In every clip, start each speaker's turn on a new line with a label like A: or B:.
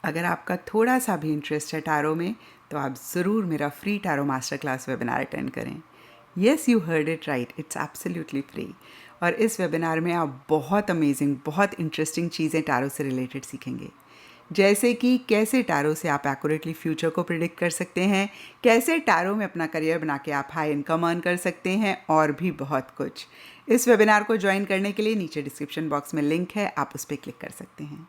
A: अगर आपका थोड़ा सा भी इंटरेस्ट है टैरो में तो आप ज़रूर मेरा free tarot master class webinar attend करें। Yes, you heard it right, it's absolutely free. और इस वेबिनार में आप बहुत अमेजिंग, बहुत इंटरेस्टिंग चीज़ें टैरो से रिलेटेड सीखेंगे। जैसे कि कैसे टैरो से आप एक्यूरेटली फ्यूचर को प्रिडिक्ट कर सकते हैं, कैसे टैरो में अपना करियर बना के आप हाई इनकम अर्न कर सकते हैं, और भी बहुत कुछ। इस वेबिनार को ज्वाइन करने के लिए नीचे डिस्क्रिप्शन बॉक्स में लिंक है, आप उस पर क्लिक कर सकते हैं।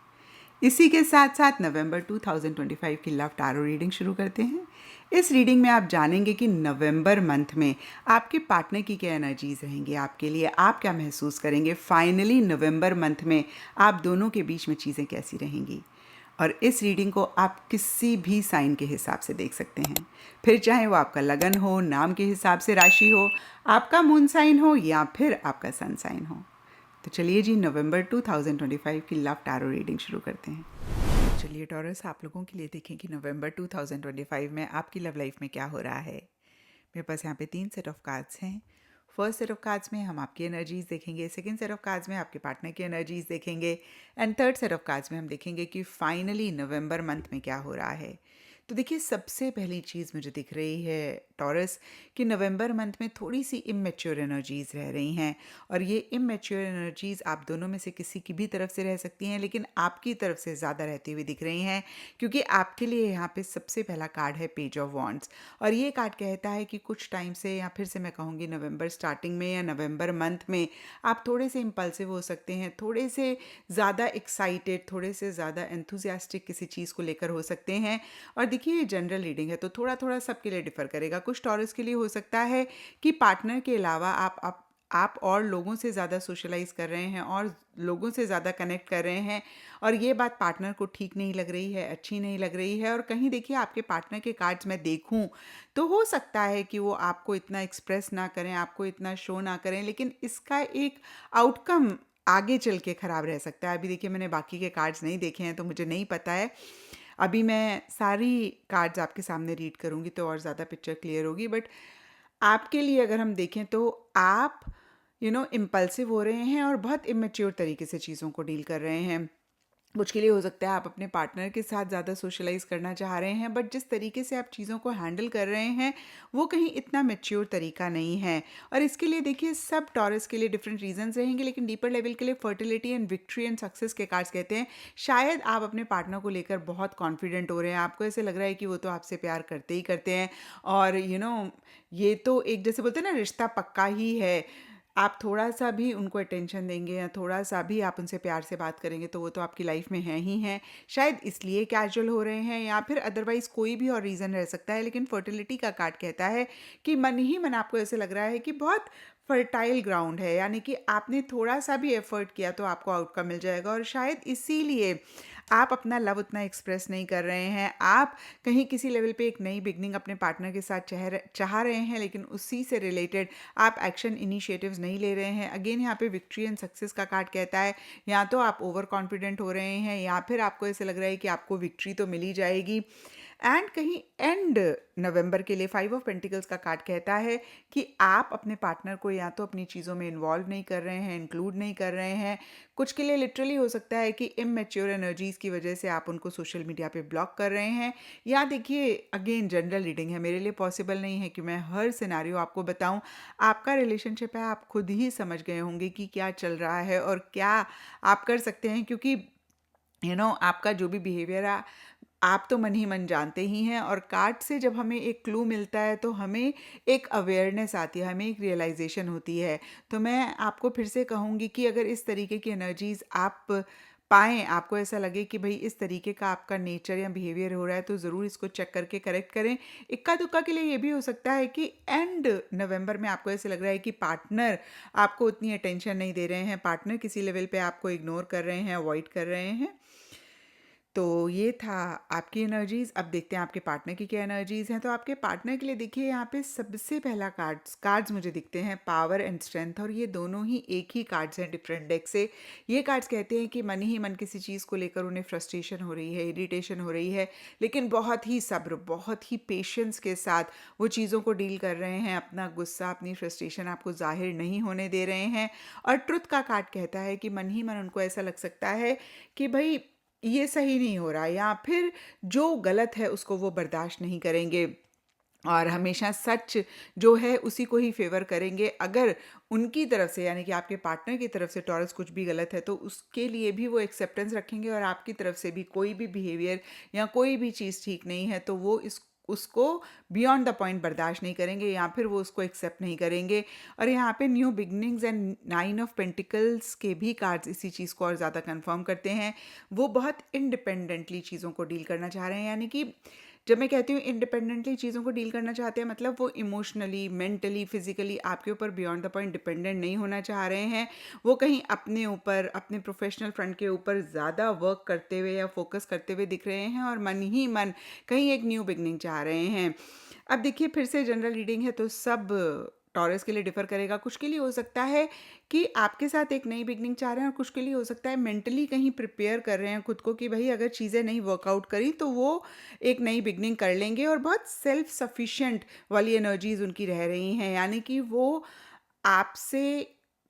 A: इसी के साथ साथ नवंबर 2025 की लव टैरो रीडिंग शुरू करते हैं। इस रीडिंग में आप जानेंगे कि नवंबर मंथ में आपके पार्टनर की क्या एनर्जीज रहेंगी आपके लिए, आप क्या महसूस करेंगे। फाइनली नवंबर मंथ में आप दोनों के बीच में चीज़ें कैसी रहेंगी। और इस रीडिंग को आप किसी भी साइन के हिसाब से देख सकते हैं, फिर चाहे वो आपका लगन हो, नाम के हिसाब से राशि हो, आपका मून साइन हो या फिर आपका सन साइन हो। तो चलिए जी, नवंबर 2025 की लव टैरो रीडिंग शुरू करते हैं। चलिए टॉरस, आप लोगों के लिए देखें कि नवंबर 2025 में आपकी लव लाइफ में क्या हो रहा है। मेरे पास यहाँ पे 3 सेट ऑफ कार्ड्स हैं। फर्स्ट सेट ऑफ कार्ड्स में हम आपकी एनर्जीज देखेंगे, सेकंड सेट ऑफ कार्ड्स में आपके पार्टनर की एनर्जीज देखेंगे, and third set of cards में हम देखेंगे कि फाइनली नवंबर मंथ में क्या हो रहा है। तो देखिए, सबसे पहली चीज़ मुझे दिख रही है टॉरस कि नवंबर मंथ में थोड़ी सी इमेच्योर एनर्जीज रह रही हैं, और ये इमेच्योर एनर्जीज आप दोनों में से किसी की भी तरफ से रह सकती हैं, लेकिन आपकी तरफ से ज़्यादा रहती हुई दिख रही हैं, क्योंकि आपके लिए यहाँ पे सबसे पहला कार्ड है पेज ऑफ वॉन्ड्स। और ये कार्ड कहता है कि कुछ टाइम से, या फिर से मैं कहूँगी नवंबर स्टार्टिंग में या नवंबर मंथ में, आप थोड़े से इम्पल्सिव हो सकते हैं, थोड़े से ज़्यादा एक्साइटेड, थोड़े से ज़्यादा एंथुजियास्टिक किसी चीज़ को लेकर हो सकते हैं। और देखिए, ये जनरल रीडिंग है तो थोड़ा थोड़ा सबके लिए डिफर करेगा। कुछ टॉरस के लिए हो सकता है कि पार्टनर के अलावा आप और लोगों से ज़्यादा सोशलाइज कर रहे हैं और लोगों से ज़्यादा कनेक्ट कर रहे हैं, और ये बात पार्टनर को ठीक नहीं लग रही है, अच्छी नहीं लग रही है। और कहीं देखिए, आपके पार्टनर के कार्ड्स मैं देखूं तो हो सकता है कि वो आपको इतना एक्सप्रेस ना करें, आपको इतना शो ना करें, लेकिन इसका एक आउटकम आगे चल के ख़राब रह सकता है। अभी देखिए, मैंने बाकी के कार्ड्स नहीं देखे हैं तो मुझे नहीं पता है। अभी मैं सारी कार्ड्स आपके सामने रीड करूँगी तो और ज़्यादा पिक्चर क्लियर होगी। बट आपके लिए अगर हम देखें तो आप इम्पल्सिव हो रहे हैं और बहुत इमेच्योर तरीके से चीज़ों को डील कर रहे हैं। कुछ के लिए हो सकता है आप अपने पार्टनर के साथ ज़्यादा सोशलाइज करना चाह रहे हैं, बट जिस तरीके से आप चीज़ों को हैंडल कर रहे हैं वो कहीं इतना मैच्योर तरीका नहीं है। और इसके लिए देखिए, सब टॉरस के लिए डिफरेंट रीजंस रहेंगे, लेकिन डीपर लेवल के लिए fertility and victory and success के कार्ड्स कहते हैं। शायद आप अपने पार्टनर को लेकर बहुत कॉन्फिडेंट हो रहे हैं, आपको ऐसे लग रहा है कि वो तो आपसे प्यार करते ही करते हैं, और ये तो एक जैसे बोलते हैं ना, रिश्ता पक्का ही है। आप थोड़ा-सा भी उनको अटेंशन देंगे या थोड़ा-सा भी आप उनसे प्यार से बात करेंगे तो वो तो आपकी लाइफ में हैं ही हैं। शायद इसलिए कैजुअल हो रहे हैं, या फिर अदरवाइज़ कोई भी और रीज़न रह सकता है। लेकिन फर्टिलिटी का कार्ड कहता है कि मन ही मन आपको ऐसे लग रहा है कि बहुत फर्टाइल ग्राउंड है, यानी कि आपने थोड़ा-सा भी एफ़र्ट किया तो आपको आउटकम मिल जाएगा। और शायद इसीलिए आप अपना लव उतना एक्सप्रेस नहीं कर रहे हैं। आप कहीं किसी लेवल पे एक नई बिगनिंग अपने पार्टनर के साथ चाह रहे हैं, लेकिन उसी से रिलेटेड आप एक्शन इनिशिएटिव्स नहीं ले रहे हैं। अगेन यहाँ पे विक्ट्री एंड सक्सेस का कार्ड कहता है, या तो आप ओवर कॉन्फिडेंट हो रहे हैं, या फिर आपको ऐसे लग रहा है कि आपको विक्ट्री तो मिल ही जाएगी। एंड कहीं एंड नवंबर के लिए 5 ऑफ पेंटिकल्स का कार्ड कहता है कि आप अपने पार्टनर को या तो अपनी चीज़ों में इन्वॉल्व नहीं कर रहे हैं, इंक्लूड नहीं कर रहे हैं। कुछ के लिए लिटरली हो सकता है कि इमेच्योर एनर्जीज़ की वजह से आप उनको सोशल मीडिया पे ब्लॉक कर रहे हैं। या देखिए, अगेन जनरल रीडिंग है, मेरे लिए पॉसिबल नहीं है कि मैं हर सिनेरियो आपको बताऊं। आपका रिलेशनशिप है, आप खुद ही समझ गए होंगे कि क्या चल रहा है और क्या आप कर सकते हैं, क्योंकि आपका जो भी बिहेवियर है आप तो मन ही मन जानते ही हैं। और कार्ड से जब हमें एक क्लू मिलता है तो हमें एक अवेयरनेस आती है, हमें एक रियलाइजेशन होती है। तो मैं आपको फिर से कहूँगी कि अगर इस तरीके की एनर्जीज आप पाएँ, आपको ऐसा लगे कि भई इस तरीके का आपका नेचर या बिहेवियर हो रहा है, तो ज़रूर इसको चेक करके करेक्ट करें। इक्का-दुक्का के लिए ये भी हो सकता है कि एंड नवंबर में आपको ऐसे लग रहा है कि पार्टनर आपको उतनी अटेंशन नहीं दे रहे हैं, पार्टनर किसी लेवल पे आपको इग्नोर कर रहे हैं, अवॉइड कर रहे हैं। तो ये था आपकी एनर्जीज़। अब देखते हैं आपके पार्टनर की क्या एनर्जीज़ हैं। तो आपके पार्टनर के लिए देखिए, यहाँ पे सबसे पहला कार्ड्स मुझे दिखते हैं पावर एंड स्ट्रेंथ, और ये दोनों ही एक ही कार्ड्स हैं डिफरेंट डेक से। ये कार्ड्स कहते हैं कि मन ही मन किसी चीज़ को लेकर उन्हें फ्रस्ट्रेशन हो रही है, इरिटेशन हो रही है, लेकिन बहुत ही सब्र, बहुत ही पेशेंस के साथ वो चीज़ों को डील कर रहे हैं। अपना गुस्सा, अपनी फ्रस्ट्रेशन आपको ज़ाहिर नहीं होने दे रहे हैं। और ट्रुथ का कार्ड कहता है कि मन ही मन उनको ऐसा लग सकता है कि भाई ये सही नहीं हो रहा, या फिर जो गलत है उसको वो बर्दाश्त नहीं करेंगे और हमेशा सच जो है उसी को ही फ़ेवर करेंगे। अगर उनकी तरफ से, यानी कि आपके पार्टनर की तरफ से टॉरस कुछ भी गलत है तो उसके लिए भी वो एक्सेप्टेंस रखेंगे, और आपकी तरफ से भी कोई भी बिहेवियर या कोई भी चीज़ ठीक नहीं है तो वो इस उसको बियॉन्ड द पॉइंट बर्दाश्त नहीं करेंगे, या फिर वो उसको एक्सेप्ट नहीं करेंगे। और यहाँ पे new beginnings and 9 of pentacles के भी कार्ड्स इसी चीज़ को और ज़्यादा कंफर्म करते हैं। वो बहुत इंडिपेंडेंटली चीज़ों को डील करना चाह रहे हैं, यानी कि जब मैं कहती हूँ इंडिपेंडेंटली चीज़ों को डील करना चाहते हैं, मतलब वो इमोशनली, मेंटली, फिजिकली आपके ऊपर बियॉन्ड द पॉइंट डिपेंडेंट नहीं होना चाह रहे हैं। वो कहीं अपने ऊपर, अपने प्रोफेशनल फ्रंट के ऊपर ज़्यादा वर्क करते हुए या फोकस करते हुए दिख रहे हैं, और मन ही मन कहीं एक न्यू बिगनिंग चाह रहे हैं। अब देखिए, फिर से जनरल रीडिंग है तो सब टॉरस के लिए डिफ़र करेगा। कुछ के लिए हो सकता है कि आपके साथ एक नई बिगनिंग चाह रहे हैं, और कुछ के लिए हो सकता है मेंटली कहीं प्रिपेयर कर रहे हैं खुद को कि भाई अगर चीज़ें नहीं वर्कआउट करी तो वो एक नई बिगनिंग कर लेंगे, और बहुत सेल्फ सफिशिएंट वाली एनर्जीज उनकी रह रही हैं, यानी कि वो आपसे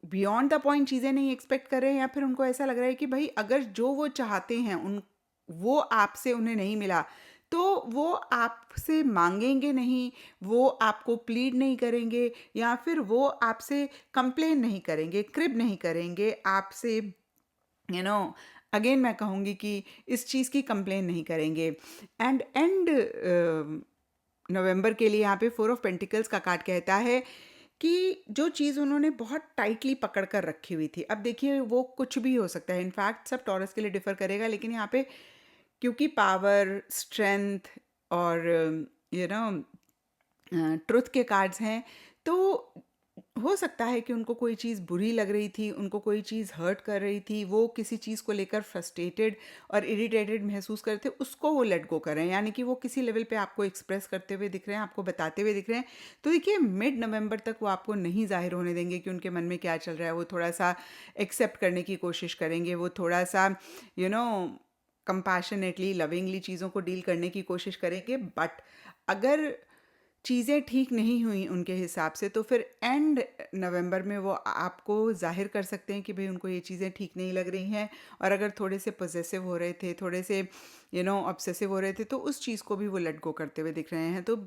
A: बियॉन्ड द पॉइंट चीज़ें नहीं एक्सपेक्ट कर रहे हैं, या फिर उनको ऐसा लग रहा है कि भाई अगर जो वो चाहते हैं उन वो आपसे उन्हें नहीं मिला तो वो आपसे मांगेंगे नहीं, वो आपको प्लीड नहीं करेंगे, या फिर वो आपसे कंप्लेन नहीं करेंगे, क्रिब नहीं करेंगे आपसे, अगेन मैं कहूँगी कि इस चीज़ की कंप्लेन नहीं करेंगे। एंड नवंबर के लिए यहाँ पे 4 ऑफ पेंटिकल्स का कार्ड कहता है कि जो चीज़ उन्होंने बहुत टाइटली पकड़ कर रखी हुई थी, अब देखिए वो कुछ भी हो सकता है, इनफैक्ट सब टॉरस के लिए डिफ़र करेगा, लेकिन यहाँ पे क्योंकि पावर, स्ट्रेंथ और ट्रुथ के कार्ड्स हैं, तो हो सकता है कि उनको कोई चीज़ बुरी लग रही थी, उनको कोई चीज़ हर्ट कर रही थी, वो किसी चीज़ को लेकर फ्रस्ट्रेटेड और इरिटेटेड महसूस कर रहे थे, उसको वो लेट गो कर रहे हैं, यानी कि वो किसी लेवल पे आपको एक्सप्रेस करते हुए दिख रहे हैं, आपको बताते हुए दिख रहे हैं। तो देखिए, मिड नवंबर तक वो आपको नहीं ज़ाहिर होने देंगे कि उनके मन में क्या चल रहा है। वो थोड़ा-सा एक्सेप्ट करने की कोशिश करेंगे, वो थोड़ा-सा यू नो कंपैशनेटली, लविंगली चीज़ों को डील करने की कोशिश करेंगे, बट अगर चीज़ें ठीक नहीं हुई उनके हिसाब से तो फिर एंड नवंबर में वो आपको ज़ाहिर कर सकते हैं कि भाई उनको ये चीज़ें ठीक नहीं लग रही हैं, और अगर थोड़े से पॉसेसिव हो रहे थे, थोड़े से ऑब्सेसिव हो रहे थे, तो उस चीज़ को भी वो लेट गो करते हुए दिख रहे हैं। तो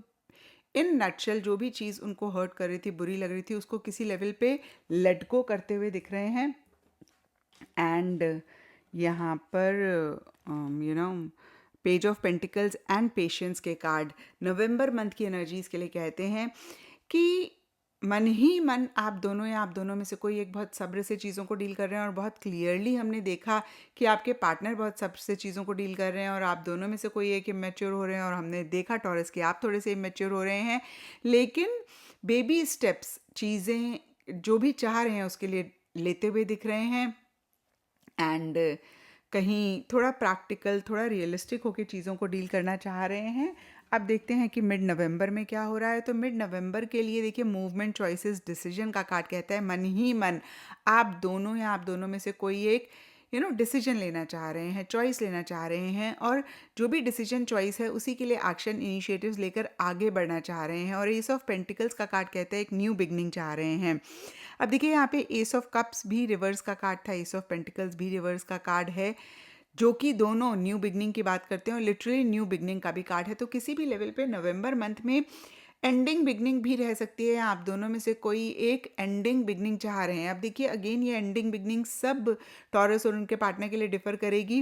A: इन नटशेल जो भी चीज़ उनको हर्ट कर रही थी, बुरी लग रही थी, उसको किसी लेवल पे लेट गो करते हुए दिख रहे हैं। एंड यहाँ पर page of pentacles and patience के कार्ड नवंबर मंथ की एनर्जीज के लिए कहते हैं कि मन ही मन आप दोनों या आप दोनों में से कोई एक बहुत सब्र से चीज़ों को डील कर रहे हैं, और बहुत क्लियरली हमने देखा कि आपके पार्टनर बहुत सब्र से चीज़ों को डील कर रहे हैं, और आप दोनों में से कोई एक इमेच्योर हो रहे हैं, और हमने देखा टॉरस कि आप थोड़े से इमेच्योर हो रहे हैं, लेकिन बेबी स्टेप्स चीज़ें जो भी चाह रहे हैं उसके लिए लेते हुए दिख रहे हैं। एंड कहीं थोड़ा प्रैक्टिकल, थोड़ा रियलिस्टिक होकर चीज़ों को डील करना चाह रहे हैं। अब देखते हैं कि मिड नवंबर में क्या हो रहा है। तो मिड नवंबर के लिए देखिए, मूवमेंट, चॉइसेस, डिसीजन का कार्ड कहता है मन ही मन आप दोनों या आप दोनों में से कोई एक डिसीजन लेना चाह रहे हैं, चॉइस लेना चाह रहे हैं, और जो भी डिसीजन चॉइस है उसी के लिए एक्शन इनिशिएटिव्स लेकर आगे बढ़ना चाह रहे हैं। और एस ऑफ पेंटिकल्स का कार्ड कहता है एक न्यू बिगनिंग चाह रहे हैं। अब देखिए, यहाँ पे एस ऑफ कप्स भी रिवर्स का कार्ड था, एस ऑफ पेंटिकल्स भी रिवर्स का कार्ड है, जो कि दोनों न्यू बिगनिंग की बात करते हैं, और लिटरली न्यू बिगनिंग का भी कार्ड है। तो किसी भी लेवल पे नवंबर मंथ में एंडिंग बिगनिंग भी रह सकती है, या आप दोनों में से कोई एक एंडिंग बिगनिंग चाह रहे हैं। अब देखिए, अगेन ये एंडिंग बिगनिंग सब टॉरस और उनके पार्टनर के लिए डिफर करेगी।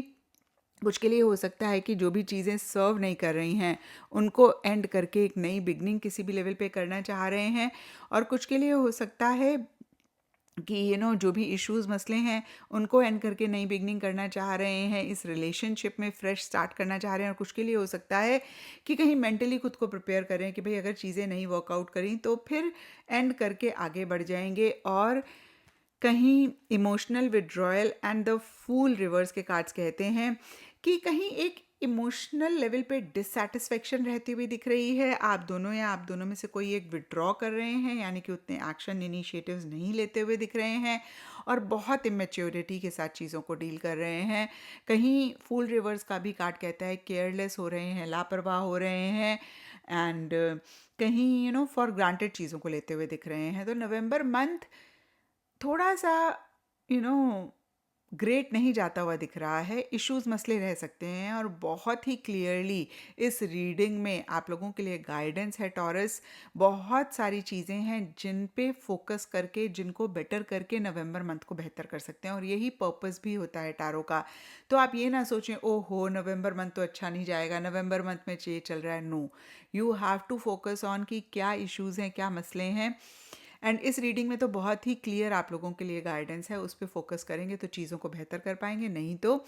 A: कुछ के लिए हो सकता है कि जो भी चीज़ें सर्व नहीं कर रही हैं उनको एंड करके एक नई बिगनिंग किसी भी लेवल पे करना चाह रहे हैं, और कुछ के लिए हो सकता है कि जो भी इश्यूज़ मसले हैं उनको एंड करके नई बिगनिंग करना चाह रहे हैं, इस रिलेशनशिप में फ्रेश स्टार्ट करना चाह रहे हैं। और कुछ के लिए हो सकता है कि कहीं मेंटली खुद को प्रिपेयर करें कि भाई अगर चीज़ें नहीं वर्कआउट करी तो फिर एंड करके आगे बढ़ जाएंगे। और कहीं emotional withdrawal and the fool reverse के कार्ड्स कहते हैं कि कहीं एक इमोशनल लेवल पे डिससेटिस्फेक्शन रहती हुई दिख रही है, आप दोनों या आप दोनों में से कोई एक विड्रॉ कर रहे हैं, यानी कि उतने एक्शन इनिशिएटिव्स नहीं लेते हुए दिख रहे हैं, और बहुत इमेच्योरिटी के साथ चीज़ों को डील कर रहे हैं। कहीं फूल रिवर्स का भी कार्ड कहता है केयरलेस हो रहे हैं, लापरवाह हो रहे हैं, एंड कहीं फॉर ग्रांटेड चीज़ों को लेते हुए दिख रहे हैं। तो नवंबर मंथ थोड़ा सा यू नो ग्रेट नहीं जाता हुआ दिख रहा है, इश्यूज़ मसले रह सकते हैं और बहुत ही क्लियरली इस रीडिंग में आप लोगों के लिए गाइडेंस है टॉरस। बहुत सारी चीज़ें हैं जिन पे फोकस करके, जिनको बेटर करके नवंबर मंथ को बेहतर कर सकते हैं, और यही पर्पस भी होता है टैरो का। तो आप ये ना सोचें ओहो नवंबर मंथ तो अच्छा नहीं जाएगा, नवंबर मंथ में ये चल रहा है। No, you have to focus on कि क्या इश्यूज़ हैं, क्या मसले हैं। एंड इस रीडिंग में तो बहुत ही क्लियर आप लोगों के लिए गाइडेंस है, उस पर फोकस करेंगे तो चीज़ों को बेहतर कर पाएंगे, नहीं तो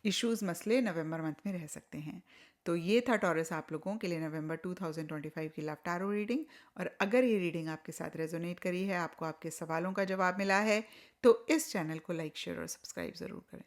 A: इश्यूज़ मसले नवंबर मंथ में रह सकते हैं। तो ये था टॉरस आप लोगों के लिए नवंबर 2025 की लव टैरो रीडिंग। और अगर ये रीडिंग आपके साथ रेजोनेट करी है, आपको आपके सवालों का जवाब मिला है, तो इस चैनल को लाइक शेयर और सब्सक्राइब ज़रूर करें।